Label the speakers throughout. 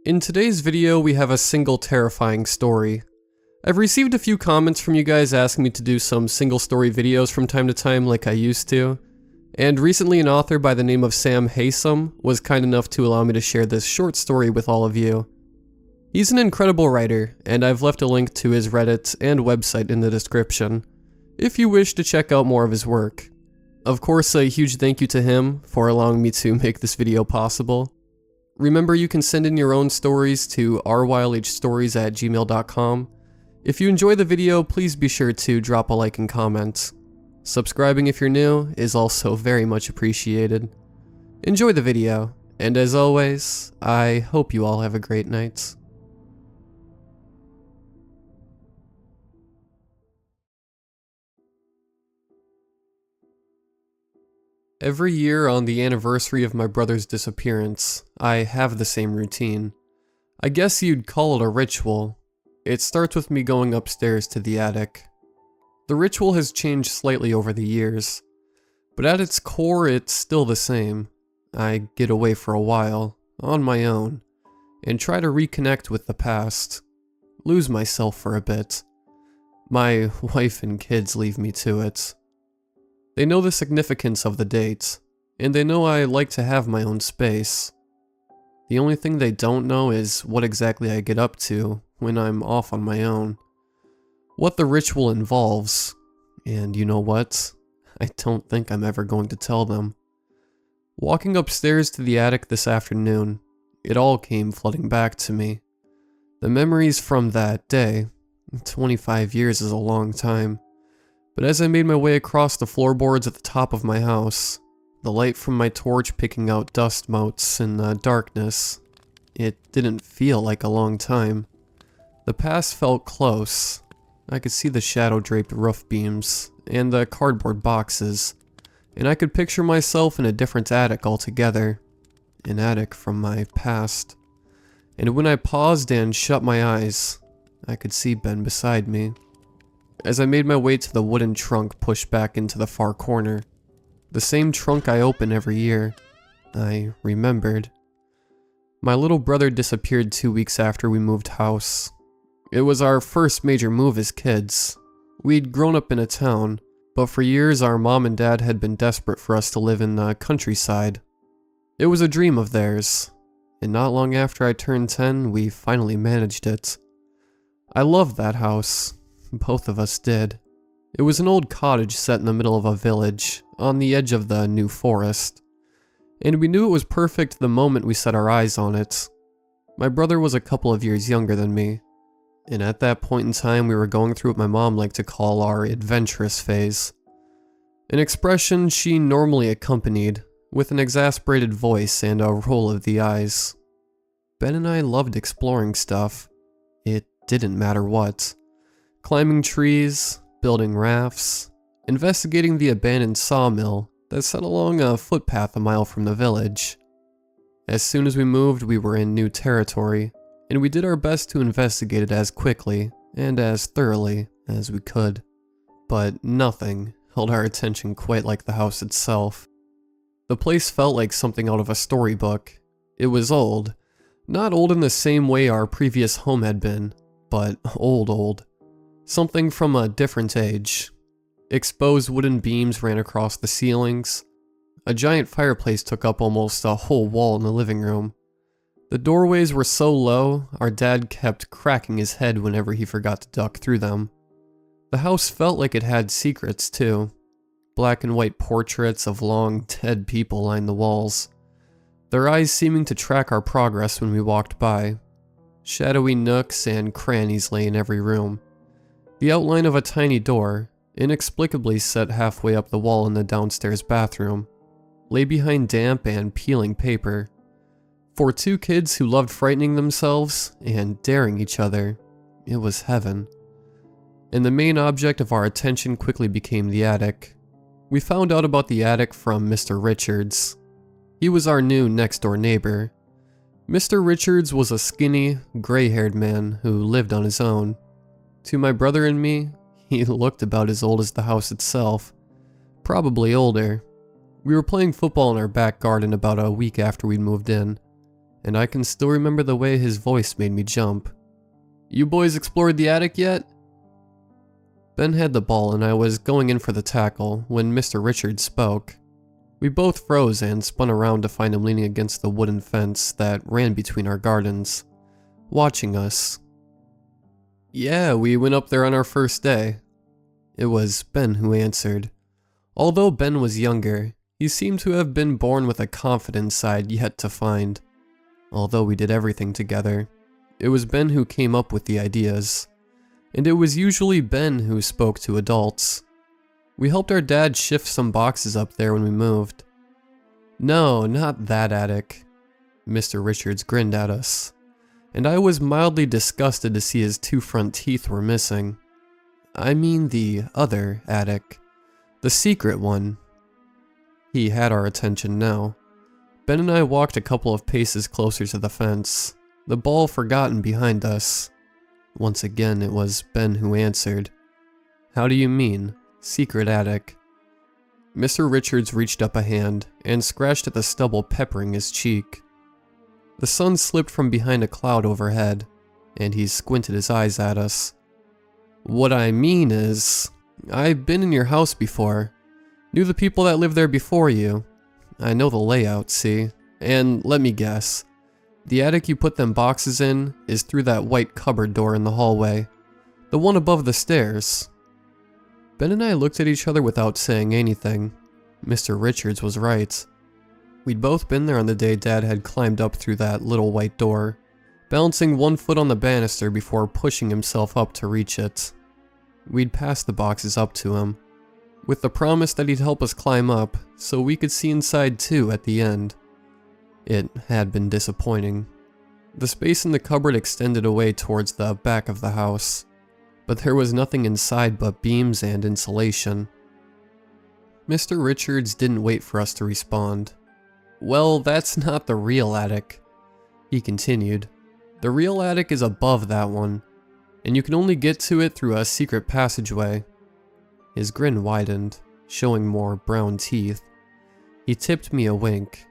Speaker 1: In today's video, we have a single terrifying story. I've received a few comments from you guys asking me to do some single story videos from time to time like I used to, and recently an author by the name of Samhaysom was kind enough to allow me to share this short story with all of you. He's an incredible writer, and I've left a link to his Reddit and website in the description, if you wish to check out more of his work. Of course, a huge thank you to him for allowing me to make this video possible. Remember, you can send in your own stories to rylhstories@gmail.com. If you enjoy the video, please be sure to drop a like and comment. Subscribing if you're new is also very much appreciated. Enjoy the video, and as always, I hope you all have a great night. Every year on the anniversary of my brother's disappearance, I have the same routine. I guess you'd call it a ritual. It starts with me going upstairs to the attic. The ritual has changed slightly over the years, but at its core it's still the same. I get away for a while, on my own, and try to reconnect with the past. Lose myself for a bit. My wife and kids leave me to it. They know the significance of the date, and they know I like to have my own space. The only thing they don't know is what exactly I get up to when I'm off on my own. What the ritual involves, and you know what? I don't think I'm ever going to tell them. Walking upstairs to the attic this afternoon, it all came flooding back to me. The memories from that day. 25 years is a long time. But as I made my way across the floorboards at the top of my house, the light from my torch picking out dust motes in the darkness, it didn't feel like a long time. The past felt close. I could see the shadow-draped roof beams and the cardboard boxes, and I could picture myself in a different attic altogether, an attic from my past. And when I paused and shut my eyes, I could see Ben beside me. As I made my way to the wooden trunk pushed back into the far corner, the same trunk I open every year, I remembered. My little brother disappeared 2 weeks after we moved house. It was our first major move as kids. We'd grown up in a town, but for years our mom and dad had been desperate for us to live in the countryside. It was a dream of theirs, and not long after I turned 10, we finally managed it. I loved that house. Both of us did. It was an old cottage set in the middle of a village, on the edge of the new forest. And we knew it was perfect the moment we set our eyes on it. My brother was a couple of years younger than me, and at that point in time we were going through what my mom liked to call our adventurous phase. An expression she normally accompanied with an exasperated voice and a roll of the eyes. Ben and I loved exploring stuff. It didn't matter what. Climbing trees, building rafts, investigating the abandoned sawmill that sat along a footpath a mile from the village. As soon as we moved, we were in new territory, and we did our best to investigate it as quickly and as thoroughly as we could. But nothing held our attention quite like the house itself. The place felt like something out of a storybook. It was old. Not old in the same way our previous home had been, but old. Something from a different age. Exposed wooden beams ran across the ceilings. A giant fireplace took up almost a whole wall in the living room. The doorways were so low, our dad kept cracking his head whenever he forgot to duck through them. The house felt like it had secrets too. Black and white portraits of long dead people lined the walls, their eyes seeming to track our progress when we walked by. Shadowy nooks and crannies lay in every room. The outline of a tiny door, inexplicably set halfway up the wall in the downstairs bathroom, lay behind damp and peeling paper. For two kids who loved frightening themselves and daring each other, it was heaven. And the main object of our attention quickly became the attic. We found out about the attic from Mr. Richards. He was our new next-door neighbor. Mr. Richards was a skinny, gray-haired man who lived on his own. To my brother and me, he looked about as old as the house itself, probably older. We were playing football in our back garden about a week after we'd moved in, and I can still remember the way his voice made me jump. "You boys explored the attic yet?" Ben had the ball and I was going in for the tackle when Mr. Richards spoke. We both froze and spun around to find him leaning against the wooden fence that ran between our gardens, watching us. "Yeah, we went up there on our first day." It was Ben who answered. Although Ben was younger, he seemed to have been born with a confident side yet to find. Although we did everything together, it was Ben who came up with the ideas. And it was usually Ben who spoke to adults. We helped our dad shift some boxes up there when we moved. "No, not that attic." Mr. Richards grinned at us, and I was mildly disgusted to see his 2 front teeth were missing. "I mean the other attic. The secret one." He had our attention now. Ben and I walked a couple of paces closer to the fence, the ball forgotten behind us. Once again, it was Ben who answered. "How do you mean, secret attic?" Mr. Richards reached up a hand and scratched at the stubble peppering his cheek. The sun slipped from behind a cloud overhead, and he squinted his eyes at us. "What I mean is, I've been in your house before. Knew the people that lived there before you. I know the layout, see? And let me guess. The attic you put them boxes in is through that white cupboard door in the hallway. The one above the stairs." Ben and I looked at each other without saying anything. Mr. Richards was right. We'd both been there on the day Dad had climbed up through that little white door, balancing one foot on the banister before pushing himself up to reach it. We'd passed the boxes up to him, with the promise that he'd help us climb up so we could see inside too at the end. It had been disappointing. The space in the cupboard extended away towards the back of the house, but there was nothing inside but beams and insulation. Mr. Richards didn't wait for us to respond. "Well, that's not the real attic," he continued. "The real attic is above that one, and you can only get to it through a secret passageway." His grin widened, showing more brown teeth. He tipped me a wink.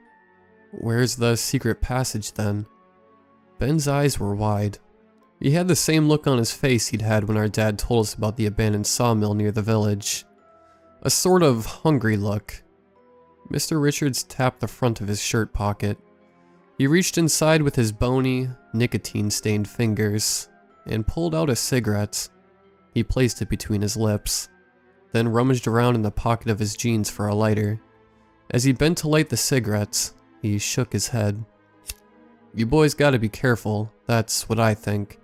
Speaker 1: "Where's the secret passage then?" Ben's eyes were wide. He had the same look on his face he'd had when our dad told us about the abandoned sawmill near the village. A sort of hungry look. Mr. Richards tapped the front of his shirt pocket. He reached inside with his bony, nicotine-stained fingers and pulled out a cigarette. He placed it between his lips, then rummaged around in the pocket of his jeans for a lighter. As he bent to light the cigarette, he shook his head. "You boys gotta be careful, that's what I think.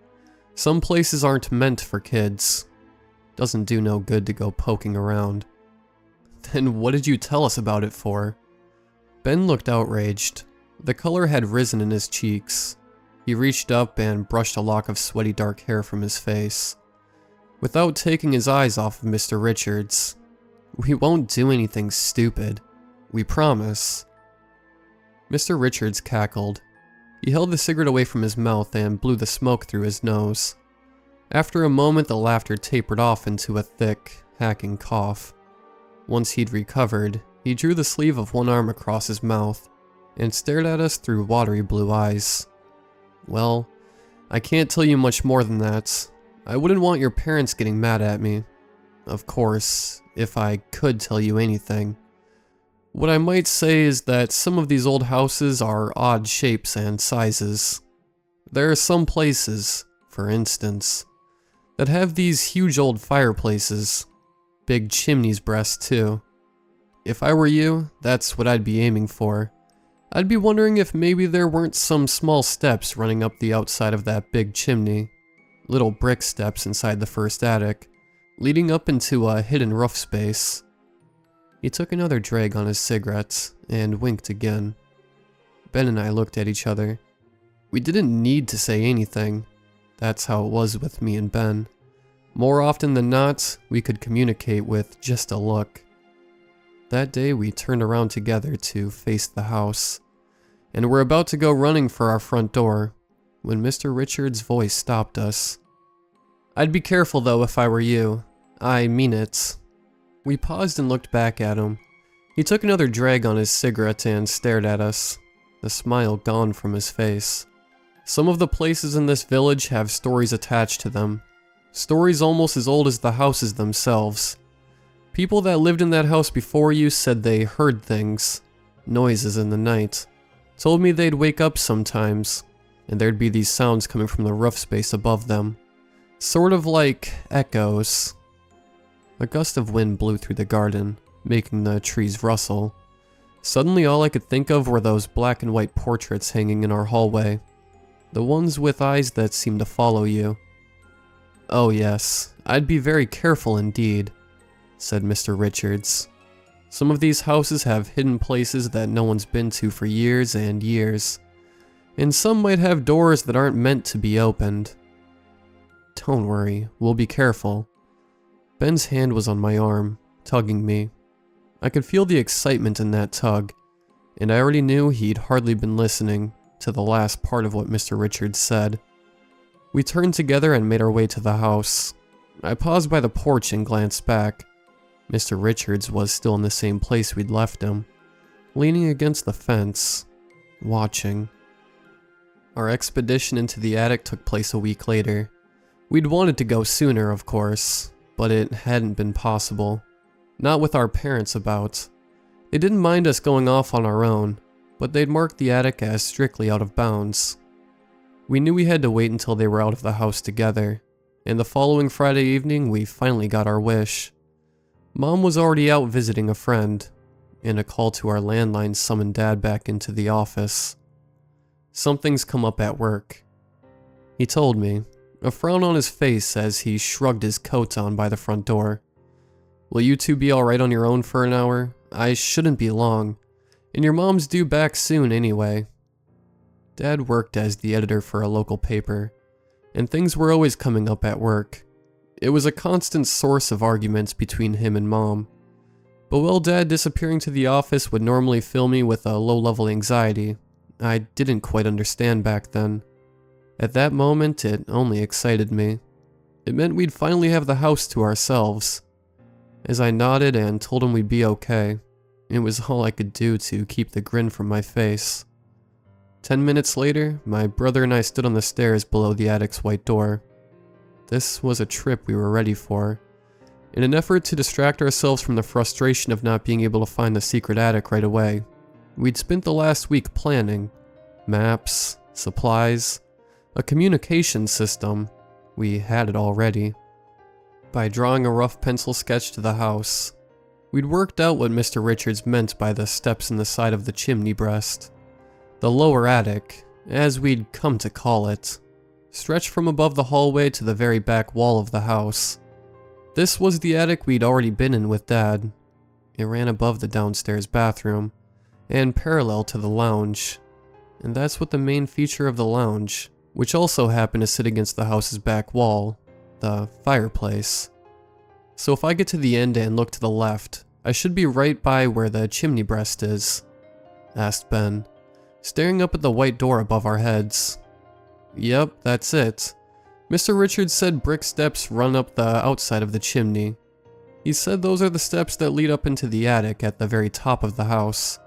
Speaker 1: Some places aren't meant for kids. Doesn't do no good to go poking around." "Then what did you tell us about it for?" Ben looked outraged. The color had risen in his cheeks. He reached up and brushed a lock of sweaty dark hair from his face, without taking his eyes off of Mr. Richards. "We won't do anything stupid. We promise." Mr. Richards cackled. He held the cigarette away from his mouth and blew the smoke through his nose. After a moment, the laughter tapered off into a thick, hacking cough. Once he'd recovered, he drew the sleeve of one arm across his mouth and stared at us through watery blue eyes. "Well, I can't tell you much more than that. I wouldn't want your parents getting mad at me. Of course, if I could tell you anything. What I might say is that some of these old houses are odd shapes and sizes. There are some places, for instance, that have these huge old fireplaces, big chimneys breasts too. If I were you, that's what I'd be aiming for. I'd be wondering if maybe there weren't some small steps running up the outside of that big chimney, little brick steps inside the first attic, leading up into a hidden roof space." He took another drag on his cigarette and winked again. Ben and I looked at each other. We didn't need to say anything. That's how it was with me and Ben. More often than not, we could communicate with just a look. That day we turned around together to face the house, and were about to go running for our front door when Mr. Richards' voice stopped us. "I'd be careful though if I were you. I mean it." We paused and looked back at him. He took another drag on his cigarette and stared at us. the smile gone from his face. Some of the places in this village have stories attached to them. Stories almost as old as the houses themselves. People that lived in that house before you said they heard things, noises in the night. Told me they'd wake up sometimes, and there'd be these sounds coming from the roof space above them. Sort of like echoes. A gust of wind blew through the garden, making the trees rustle. Suddenly all I could think of were those black and white portraits hanging in our hallway. The ones with eyes that seemed to follow you. "Oh yes, I'd be very careful indeed," said Mr. Richards. "Some of these houses have hidden places that no one's been to for years and years. And some might have doors that aren't meant to be opened. Don't worry, we'll be careful." Ben's hand was on my arm, tugging me. I could feel the excitement in that tug, and I already knew he'd hardly been listening to the last part of what Mr. Richards said. We turned together and made our way to the house. I paused by the porch and glanced back. Mr. Richards was still in the same place we'd left him, leaning against the fence, watching. Our expedition into the attic took place a week later. We'd wanted to go sooner, of course, but it hadn't been possible. Not with our parents about. They didn't mind us going off on our own, but they'd marked the attic as strictly out of bounds. We knew we had to wait until they were out of the house together, and the following Friday evening we finally got our wish. Mom was already out visiting a friend, and a call to our landline summoned Dad back into the office. "Something's come up at work," he told me, a frown on his face as he shrugged his coat on by the front door. "Will you two be alright on your own for an hour? I shouldn't be long, and your mom's due back soon anyway." Dad worked as the editor for a local paper, and things were always coming up at work. It was a constant source of arguments between him and Mom. But while Dad disappearing to the office would normally fill me with a low-level anxiety, I didn't quite understand back then. At that moment, it only excited me. It meant we'd finally have the house to ourselves. As I nodded and told him we'd be okay, it was all I could do to keep the grin from my face. 10 minutes later, my brother and I stood on the stairs below the attic's white door. This was a trip we were ready for. In an effort to distract ourselves from the frustration of not being able to find the secret attic right away, we'd spent the last week planning. Maps, supplies, a communication system. We had it already. By drawing a rough pencil sketch to the house, we'd worked out what Mr. Richards meant by the steps in the side of the chimney breast. The lower attic, as we'd come to call it, stretched from above the hallway to the very back wall of the house. This was the attic we'd already been in with Dad. It ran above the downstairs bathroom, and parallel to the lounge. And that's what the main feature of the lounge, which also happened to sit against the house's back wall, the fireplace. So if I get to the end and look to the left, I should be right by where the chimney breast is, asked Ben, staring up at the white door above our heads. Yep, that's it. Mr. Richards said brick steps run up the outside of the chimney. He said those are the steps that lead up into the attic at the very top of the house.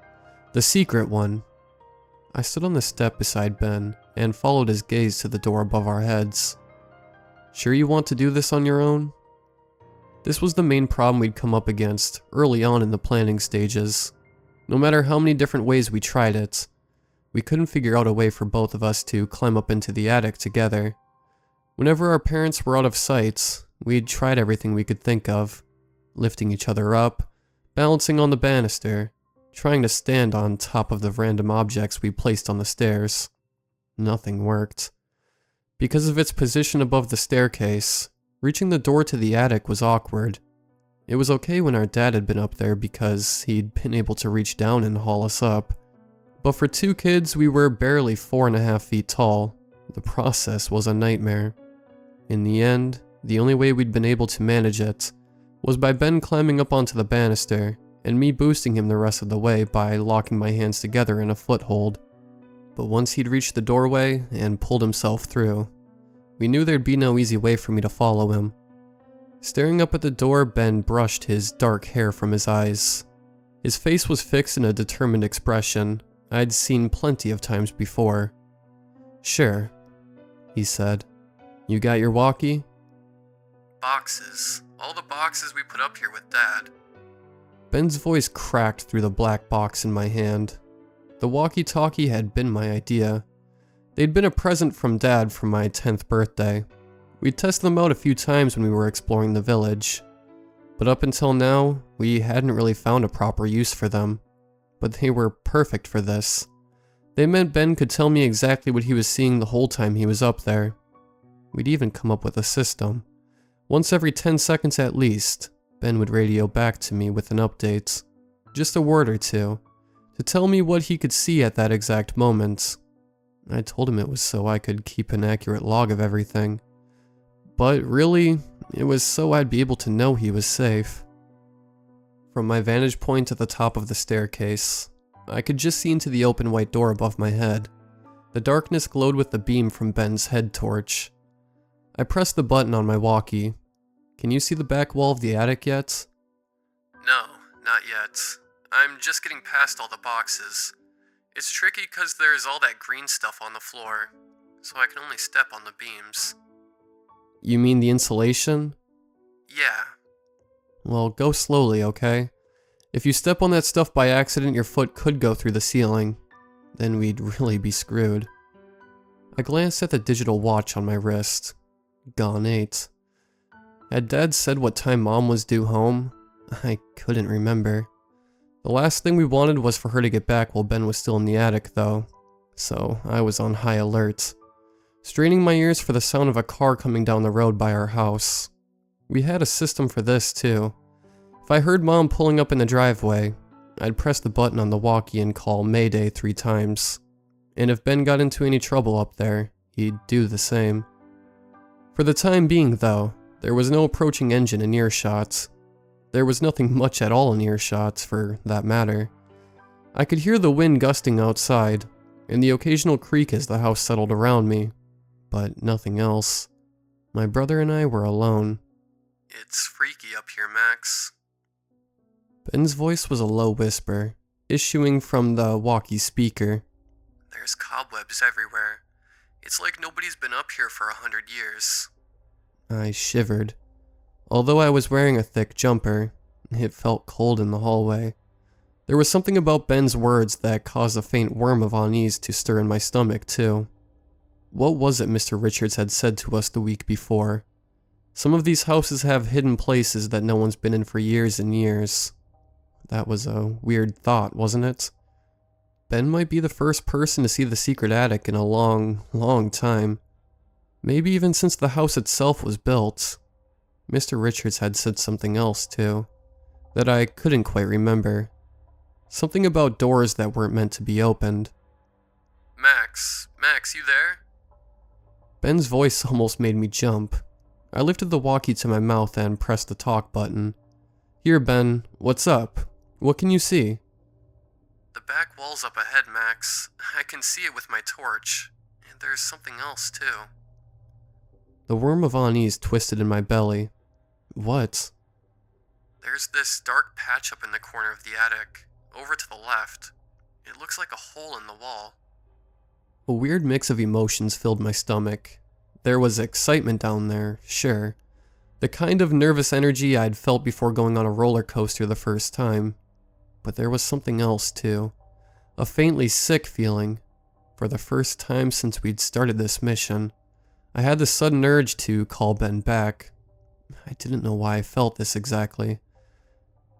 Speaker 1: The secret one. I stood on the step beside Ben and followed his gaze to the door above our heads. Sure you want to do this on your own? This was the main problem we'd come up against early on in the planning stages. No matter how many different ways we tried it, we couldn't figure out a way for both of us to climb up into the attic together. Whenever our parents were out of sight, we'd tried everything we could think of, lifting each other up, balancing on the banister, trying to stand on top of the random objects we placed on the stairs. Nothing worked. Because of its position above the staircase, reaching the door to the attic was awkward. It was okay when our dad had been up there because he'd been able to reach down and haul us up. But for two kids, we were barely 4.5 feet tall. The process was a nightmare. In the end, the only way we'd been able to manage it was by Ben climbing up onto the banister and me boosting him the rest of the way by locking my hands together in a foothold. But once he'd reached the doorway and pulled himself through, we knew there'd be no easy way for me to follow him. Staring up at the door, Ben brushed his dark hair from his eyes. His face was fixed in a determined expression, I'd seen plenty of times before. "Sure," he said. "You got your walkie?"
Speaker 2: "Boxes. All the boxes we put up here with Dad."
Speaker 1: Ben's voice cracked through the black box in my hand. The walkie-talkie had been my idea. They'd been a present from Dad for my 10th birthday. We'd tested them out a few times when we were exploring the village. But up until now, we hadn't really found a proper use for them. But they were perfect for this. They meant Ben could tell me exactly what he was seeing the whole time he was up there. We'd even come up with a system. Once every 10 seconds at least, Ben would radio back to me with an update. Just a word or two, to tell me what he could see at that exact moment. I told him it was so I could keep an accurate log of everything. But really, it was so I'd be able to know he was safe. From my vantage point at the top of the staircase, I could just see into the open white door above my head. The darkness glowed with the beam from Ben's head torch. I pressed the button on my walkie. "Can you see the back wall of the attic yet?"
Speaker 2: "No, not yet. I'm just getting past all the boxes. It's tricky because there's all that green stuff on the floor, so I can only step on the beams."
Speaker 1: "You mean the insulation?"
Speaker 2: "Yeah."
Speaker 1: "Well, go slowly, okay? If you step on that stuff by accident, your foot could go through the ceiling. Then we'd really be screwed." I glanced at the digital watch on my wrist. Gone 8. Had Dad said what time Mom was due home? I couldn't remember. The last thing we wanted was for her to get back while Ben was still in the attic, though, so I was on high alert, straining my ears for the sound of a car coming down the road by our house. We had a system for this, too. If I heard Mom pulling up in the driveway, I'd press the button on the walkie and call Mayday 3 times. And if Ben got into any trouble up there, he'd do the same. For the time being, though, there was no approaching engine in earshot. There was nothing much at all in earshot, for that matter. I could hear the wind gusting outside, and the occasional creak as the house settled around me, but nothing else. My brother and I were alone.
Speaker 2: "It's freaky up here, Max."
Speaker 1: Ben's voice was a low whisper, issuing from the walkie speaker.
Speaker 2: "There's cobwebs everywhere. It's like nobody's been up here for 100 years.
Speaker 1: I shivered. Although I was wearing a thick jumper, it felt cold in the hallway. There was something about Ben's words that caused a faint worm of unease to stir in my stomach, too. What was it Mr. Richards had said to us the week before? Some of these houses have hidden places that no one's been in for years and years. That was a weird thought, wasn't it? Ben might be the first person to see the secret attic in a long, long time. Maybe even since the house itself was built. Mr. Richards had said something else, too, that I couldn't quite remember. Something about doors that weren't meant to be opened.
Speaker 2: Max, you there?"
Speaker 1: Ben's voice almost made me jump. I lifted the walkie to my mouth and pressed the talk button. "Here, Ben, what's up? What can you see?"
Speaker 2: "The back wall's up ahead, Max. I can see it with my torch. And there's something else, too."
Speaker 1: The worm of unease twisted in my belly. What?
Speaker 2: "There's this dark patch up in the corner of the attic, over to the left. It looks like a hole in the wall."
Speaker 1: A weird mix of emotions filled my stomach. There was excitement down there, sure. The kind of nervous energy I'd felt before going on a roller coaster the first time. But there was something else, too. A faintly sick feeling. For the first time since we'd started this mission, I had the sudden urge to call Ben back. I didn't know why I felt this exactly.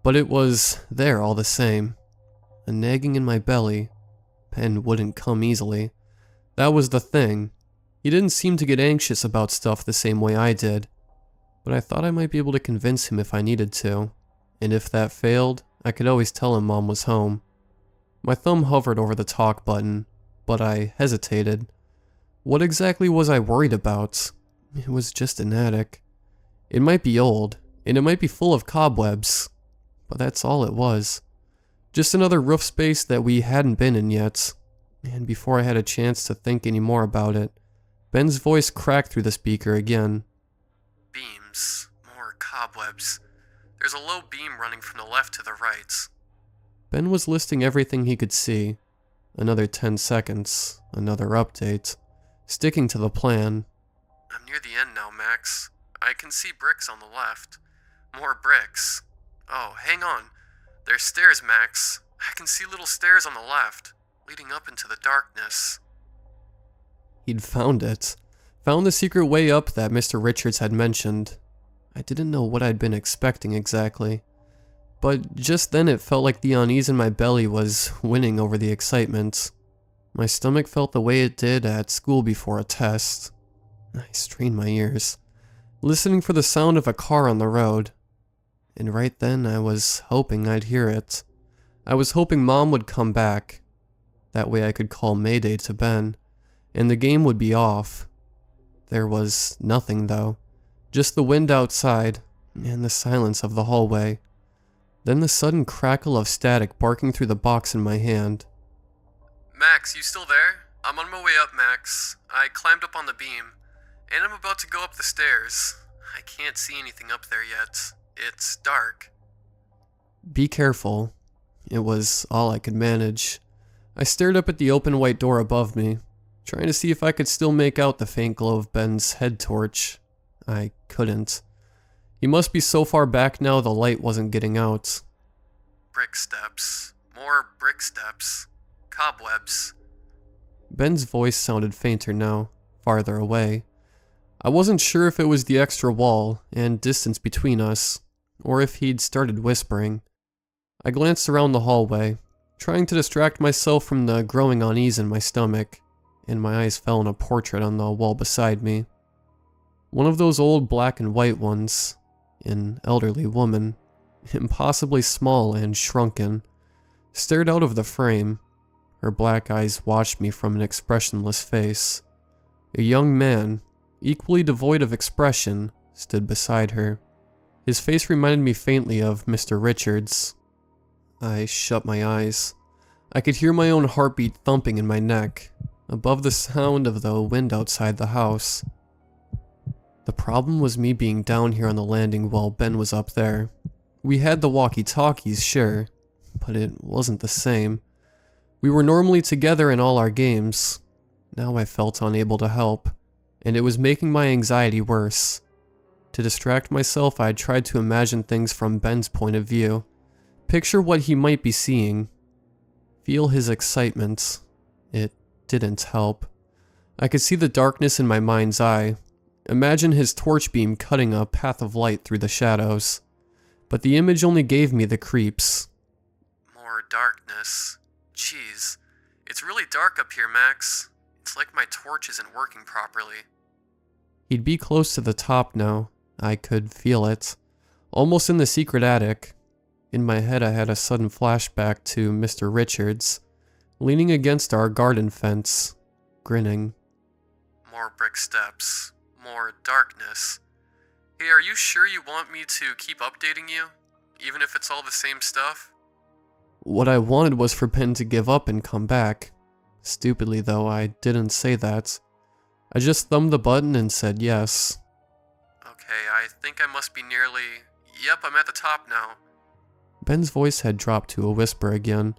Speaker 1: But it was there all the same. A nagging in my belly. Ben wouldn't come easily. That was the thing. He didn't seem to get anxious about stuff the same way I did. But I thought I might be able to convince him if I needed to. And if that failed, I could always tell him Mom was home. My thumb hovered over the talk button, but I hesitated. What exactly was I worried about? It was just an attic. It might be old, and it might be full of cobwebs, but that's all it was. Just another roof space that we hadn't been in yet. And before I had a chance to think any more about it, Ben's voice cracked through the speaker again.
Speaker 2: "Beams. More cobwebs. There's a low beam running from the left to the right."
Speaker 1: Ben was listing everything he could see. Another 10 seconds, another update. Sticking to the plan.
Speaker 2: I'm near the end now, Max. I can see bricks on the left. More bricks. Oh, hang on. There's stairs, Max. I can see little stairs on the left, leading up into the darkness.
Speaker 1: He'd found it. Found the secret way up that Mr. Richards had mentioned. I didn't know what I'd been expecting exactly. But just then it felt like the unease in my belly was winning over the excitement. My stomach felt the way it did at school before a test. I strained my ears, listening for the sound of a car on the road. And right then I was hoping I'd hear it. I was hoping Mom would come back. That way I could call Mayday to Ben, and the game would be off. There was nothing though, just the wind outside, and the silence of the hallway. Then the sudden crackle of static barking through the box in my hand.
Speaker 2: Max, you still there? I'm on my way up, Max. I climbed up on the beam, and I'm about to go up the stairs. I can't see anything up there yet. It's dark.
Speaker 1: Be careful. It was all I could manage. I stared up at the open white door above me, trying to see if I could still make out the faint glow of Ben's head torch. I couldn't. He must be so far back now the light wasn't getting out.
Speaker 2: Brick steps. More brick steps. Cobwebs.
Speaker 1: Ben's voice sounded fainter now, farther away. I wasn't sure if it was the extra wall and distance between us, or if he'd started whispering. I glanced around the hallway, trying to distract myself from the growing unease in my stomach, and my eyes fell on a portrait on the wall beside me. One of those old black and white ones, an elderly woman, impossibly small and shrunken, stared out of the frame. Her black eyes watched me from an expressionless face. A young man, equally devoid of expression, stood beside her. His face reminded me faintly of Mr. Richards. I shut my eyes. I could hear my own heartbeat thumping in my neck, above the sound of the wind outside the house. The problem was me being down here on the landing while Ben was up there. We had the walkie-talkies, sure, but it wasn't the same. We were normally together in all our games. Now I felt unable to help, and it was making my anxiety worse. To distract myself, I tried to imagine things from Ben's point of view. Picture what he might be seeing. Feel his excitement. It didn't help. I could see the darkness in my mind's eye. Imagine his torch beam cutting a path of light through the shadows. But the image only gave me the creeps.
Speaker 2: More darkness. Jeez. It's really dark up here, Max. It's like my torch isn't working properly.
Speaker 1: He'd be close to the top now. I could feel it. Almost in the secret attic. In my head I had a sudden flashback to Mr. Richards, leaning against our garden fence, grinning.
Speaker 2: More brick steps. More darkness. Hey, are you sure you want me to keep updating you? Even if it's all the same stuff?
Speaker 1: What I wanted was for Ben to give up and come back. Stupidly though, I didn't say that. I just thumbed the button and said yes.
Speaker 2: Okay, I think I must be nearly... Yep, I'm at the top now.
Speaker 1: Ben's voice had dropped to a whisper again.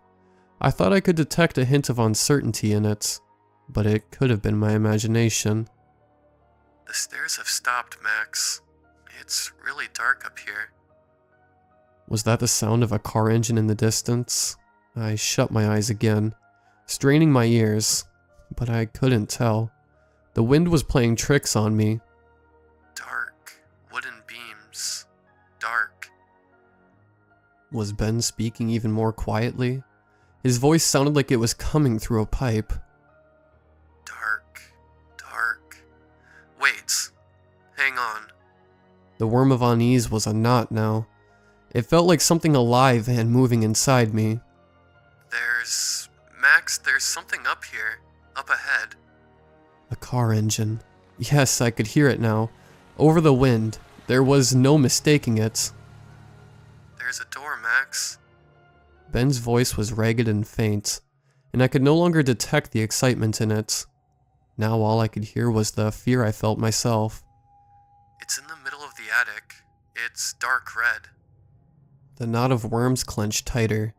Speaker 1: I thought I could detect a hint of uncertainty in it, but it could have been my imagination.
Speaker 2: The stairs have stopped, Max. It's really dark up here.
Speaker 1: Was that the sound of a car engine in the distance? I shut my eyes again, straining my ears, but I couldn't tell. The wind was playing tricks on me.
Speaker 2: Dark. Wooden beams. Dark.
Speaker 1: Was Ben speaking even more quietly? His voice sounded like it was coming through a pipe.
Speaker 2: Dark. Dark. Wait. Hang on.
Speaker 1: The worm of unease was a knot now. It felt like something alive and moving inside me.
Speaker 2: Max, there's something up here. Up ahead.
Speaker 1: A car engine. Yes, I could hear it now. Over the wind. There was no mistaking it.
Speaker 2: There's a door, Max.
Speaker 1: Ben's voice was ragged and faint, and I could no longer detect the excitement in it. Now all I could hear was the fear I felt myself.
Speaker 2: It's in the middle of the attic. It's dark red.
Speaker 1: The knot of worms clenched tighter.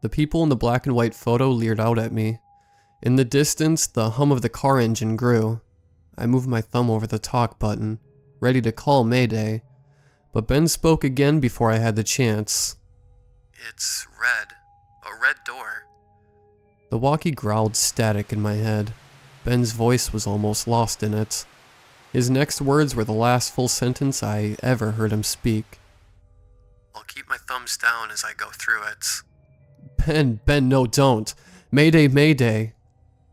Speaker 1: The people in the black and white photo leered out at me. In the distance, the hum of the car engine grew. I moved my thumb over the talk button, ready to call Mayday, but Ben spoke again before I had the chance.
Speaker 2: It's red. A red door.
Speaker 1: The walkie growled static in my head. Ben's voice was almost lost in it. His next words were the last full sentence I ever heard him speak.
Speaker 2: I'll keep my thumbs down as I go through it.
Speaker 1: Ben, no, don't. Mayday, Mayday.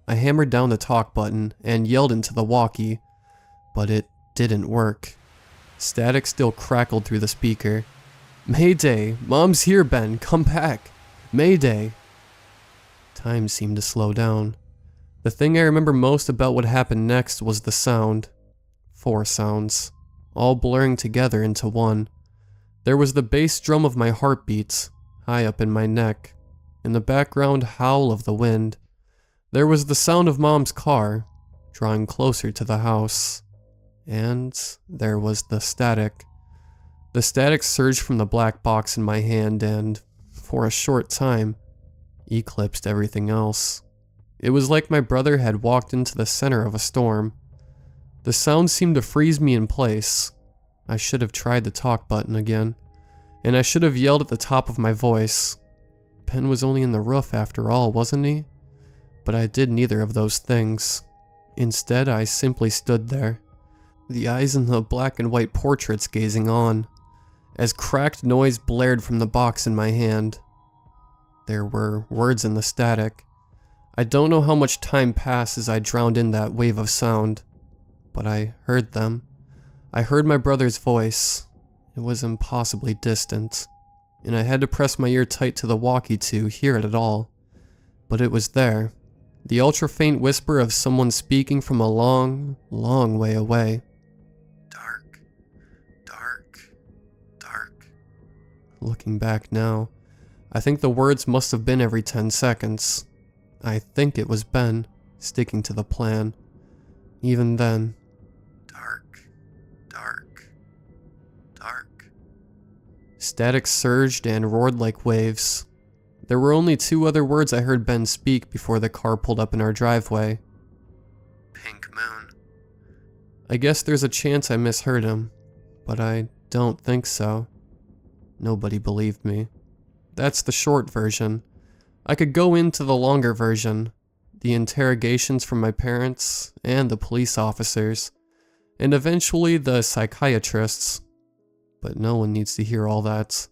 Speaker 1: I hammered down the talk button and yelled into the walkie, but it didn't work. Static still crackled through the speaker. Mayday, Mom's here, Ben, come back. Mayday. Time seemed to slow down. The thing I remember most about what happened next was the sound. 4 sounds, all blurring together into one. There was the bass drum of my heartbeats, high up in my neck. In the background, howl of the wind. There was the sound of Mom's car, drawing closer to the house. And there was the static. The static surged from the black box in my hand and, for a short time, eclipsed everything else. It was like my brother had walked into the center of a storm. The sound seemed to freeze me in place. I should have tried the talk button again, and I should have yelled at the top of my voice. Ben was only in the roof after all, wasn't he? But I did neither of those things. Instead, I simply stood there, the eyes in the black and white portraits gazing on, as cracked noise blared from the box in my hand. There were words in the static. I don't know how much time passed as I drowned in that wave of sound, but I heard them. I heard my brother's voice. It was impossibly distant, and I had to press my ear tight to the walkie to hear it at all. But it was there, the ultra-faint whisper of someone speaking from a long, long way away.
Speaker 2: Dark, dark, dark.
Speaker 1: Looking back now, I think the words must have been every 10 seconds. I think it was Ben, sticking to the plan. Even then.
Speaker 2: Dark, dark, dark.
Speaker 1: Static surged and roared like waves. There were only 2 other words I heard Ben speak before the car pulled up in our driveway.
Speaker 2: Pink moon.
Speaker 1: I guess there's a chance I misheard him, but I don't think so. Nobody believed me. That's the short version. I could go into the longer version, the interrogations from my parents and the police officers, and eventually the psychiatrists. But no one needs to hear all that.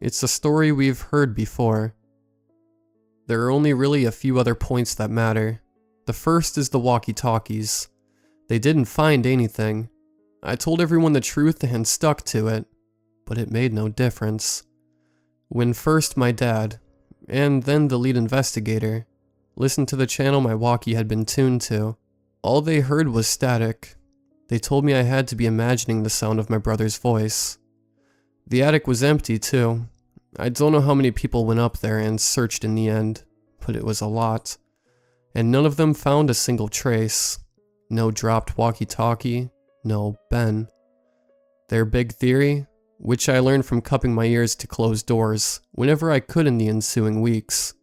Speaker 1: It's a story we've heard before. There are only really a few other points that matter. The first is the walkie-talkies. They didn't find anything. I told everyone the truth and stuck to it, but it made no difference. When first my dad, and then the lead investigator, listened to the channel my walkie had been tuned to, all they heard was static. They told me I had to be imagining the sound of my brother's voice. The attic was empty too. I don't know how many people went up there and searched in the end, but it was a lot. And none of them found a single trace. No dropped walkie-talkie, no Ben. Their big theory, which I learned from cupping my ears to closed doors whenever I could in the ensuing weeks,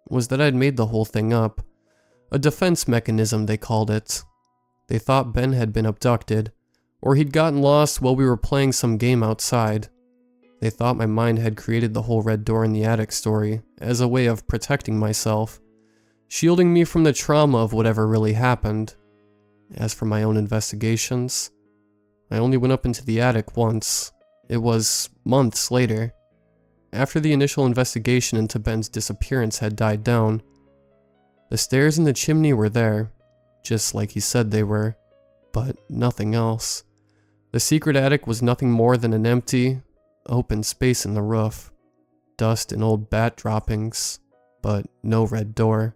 Speaker 1: was that I'd made the whole thing up. A defense mechanism, they called it. They thought Ben had been abducted, or he'd gotten lost while we were playing some game outside. They thought my mind had created the whole red door in the attic story as a way of protecting myself, shielding me from the trauma of whatever really happened. As for my own investigations, I only went up into the attic once. It was months later, after the initial investigation into Ben's disappearance had died down. The stairs and the chimney were there, just like he said they were, but nothing else. The secret attic was nothing more than an empty, open space in the roof, dust and old bat droppings, but no red door.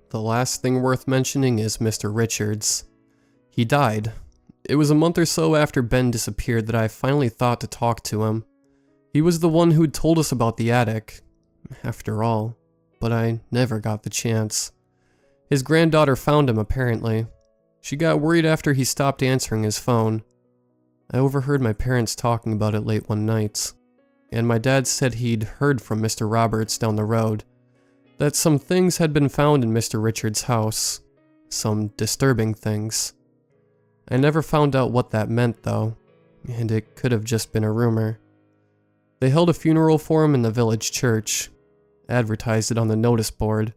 Speaker 1: The last thing worth mentioning is Mr. Richards. He died. It was a month or so after Ben disappeared that I finally thought to talk to him. He was the one who'd told us about the attic, after all, but I never got the chance. His granddaughter found him, apparently. She got worried after he stopped answering his phone. I overheard my parents talking about it late one night, and my dad said he'd heard from Mr. Roberts down the road. that some things had been found in Mr. Richards' house. Some disturbing things. I never found out what that meant though, and it could have just been a rumor. They held a funeral for him in the village church, advertised it on the notice board.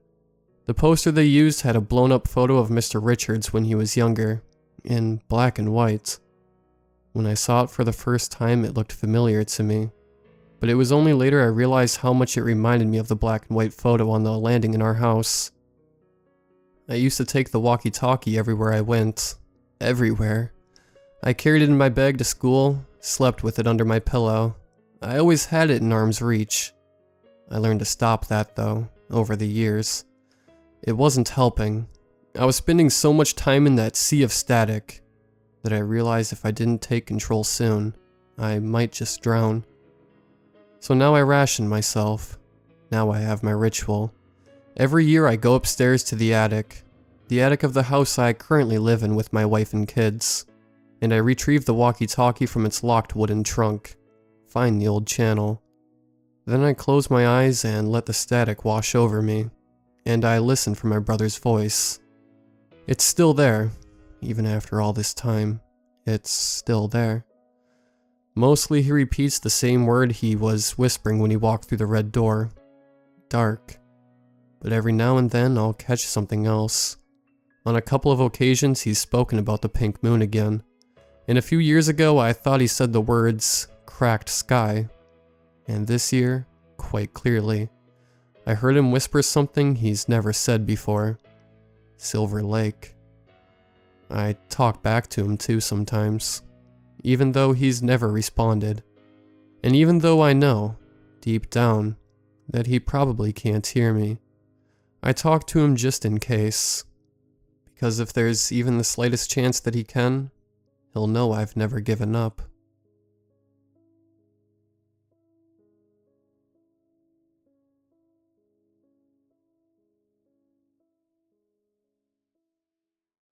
Speaker 1: The poster they used had a blown up photo of Mr. Richards when he was younger, in black and white. When I saw it for the first time, it looked familiar to me, but it was only later I realized how much it reminded me of the black and white photo on the landing in our house. I used to take the walkie-talkie everywhere I went. Everywhere. I carried it in my bag to school, slept with it under my pillow. I always had it in arm's reach. I learned to stop that though, over the years. It wasn't helping. I was spending so much time in that sea of static that I realized if I didn't take control soon, I might just drown. So now I ration myself. Now I have my ritual. Every year I go upstairs to the attic of the house I currently live in with my wife and kids, and I retrieve the walkie-talkie from its locked wooden trunk, find the old channel. Then I close my eyes and let the static wash over me, and I listen for my brother's voice. It's still there, even after all this time. It's still there. Mostly he repeats the same word he was whispering when he walked through the red door. Dark. But every now and then I'll catch something else. On a couple of occasions he's spoken about the pink moon again, and a few years ago I thought he said the words, cracked sky, and this year, quite clearly, I heard him whisper something he's never said before. Silver Lake. I talk back to him too sometimes, even though he's never responded, and even though I know, deep down, that he probably can't hear me. I talk to him just in case, because if there's even the slightest chance that he can, he'll know I've never given up.